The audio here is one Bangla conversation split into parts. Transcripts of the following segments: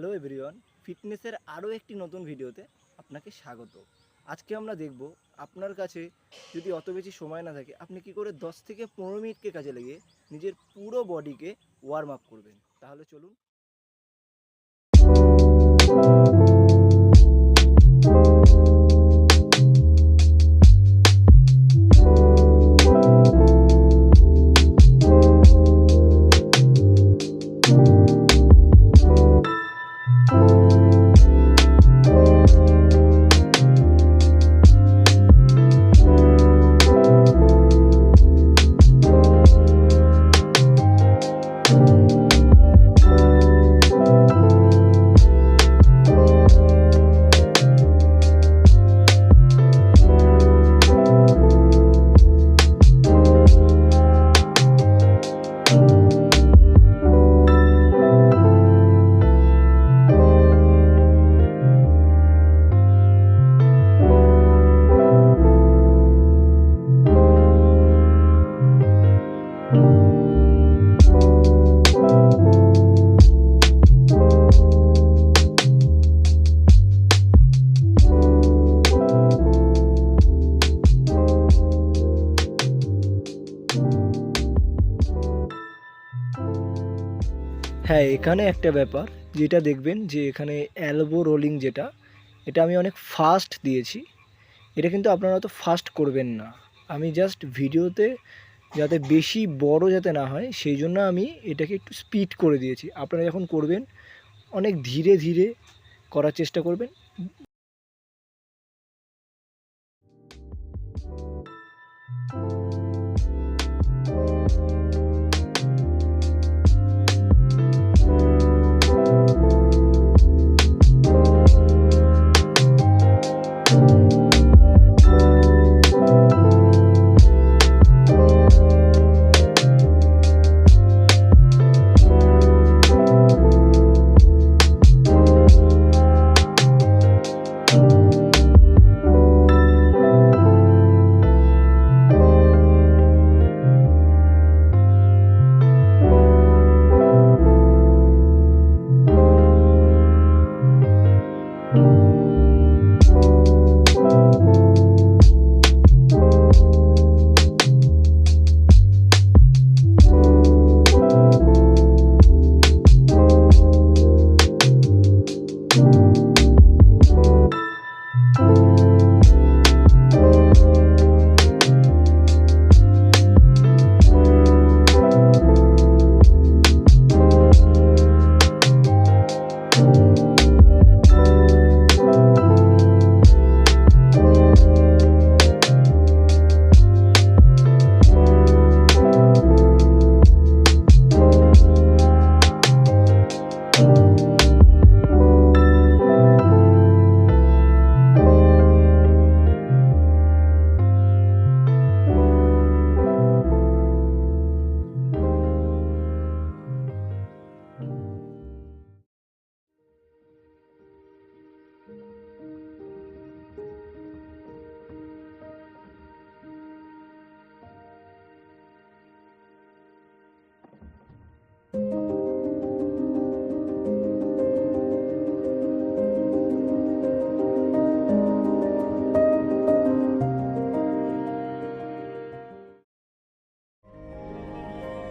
হ্যালো এভরিওয়ান, ফিটনেসের আরও একটি নতুন ভিডিওতে আপনাকে স্বাগত। আজকে আমরা দেখব আপনার কাছে যদি অত বেশি সময় না থাকে, আপনি কি করে 10 থেকে 15 মিনিটকে কাজে লাগিয়ে নিজের পুরো বডিকে ওয়ার্ম আপ করবেন। তাহলে চলুন। হ্যাঁ, এখানে একটা ব্যাপার যেটা দেখবেন যে এখানে এলবো রোলিং যেটা, এটা আমি অনেক ফাস্ট দিয়েছি। এটা কিন্তু আপনারা অত ফাস্ট করবেন না। আমি জাস্ট ভিডিওতে যাতে বেশি বড় যাতে না হয় সেই জন্য আমি এটাকে একটু স্পিড করে দিয়েছি। আপনারা যখন করবেন অনেক ধীরে ধীরে করার চেষ্টা করবেন।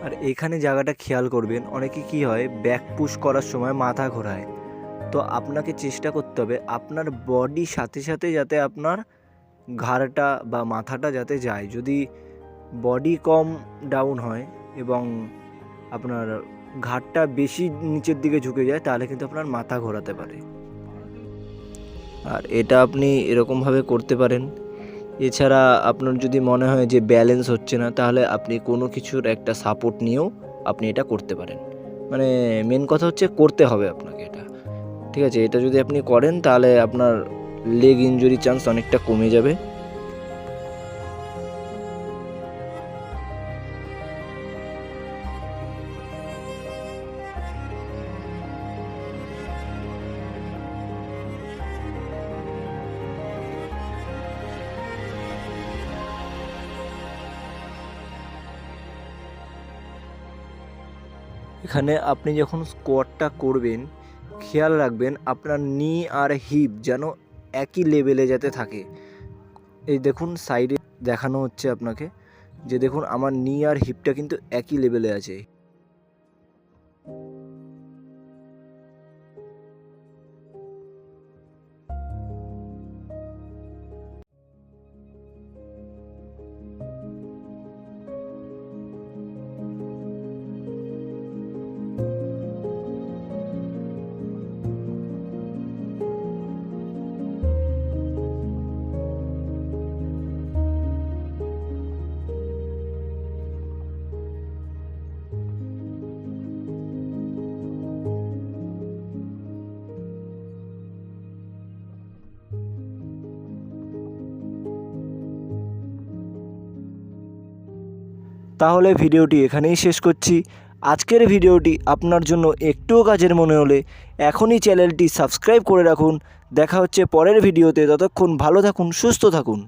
আর এখানে জায়গাটা খেয়াল করবেন, অনেকে কি হয় ব্যাক পুশ করার সময় মাথা ঘোরায়। তো আপনাকে চেষ্টা করতে হবে আপনার বডির সাথে সাথে যাতে আপনার ঘাড়টা বা মাথাটা যাতে যায়। যদি বডি কম ডাউন হয় এবং আপনার ঘাড়টা বেশি নিচের দিকে ঝুঁকে যায় তাহলে কিন্তু আপনার মাথা ঘোরাতে পারে। আর এটা আপনি এরকমভাবে করতে পারেন। এছাড়া আপনার যদি মনে হয় যে ব্যালেন্স হচ্ছে না তাহলে আপনি কোনো কিছুর একটা সাপোর্ট নিয়েও আপনি এটা করতে পারেন। মানে মেন কথা হচ্ছে করতে হবে আপনাকে এটা, ঠিক আছে? এটা যদি আপনি করেন তাহলে আপনার লেগ ইনজুরি চান্স অনেকটা কমে যাবে। এখানে আপনি যখন স্কোয়াটটা করবেন খেয়াল রাখবেন আপনার নি আর হিপ যেন একই লেভেলে যাতে থাকে। এই দেখুন সাইডে দেখানো হচ্ছে আপনাকে, যে দেখুন আমার নি আর হিপটা কিন্তু একই লেভেলে আছে। তাহলে ভিডিওটি এখানেই শেষ করছি। আজকের ভিডিওটি আপনার জন্য একটুও কাজের মনে হলে এখনই চ্যানেলটি সাবস্ক্রাইব করে রাখুন। দেখা হচ্ছে পরের ভিডিওতে, ততক্ষণ ভালো থাকুন, সুস্থ থাকুন।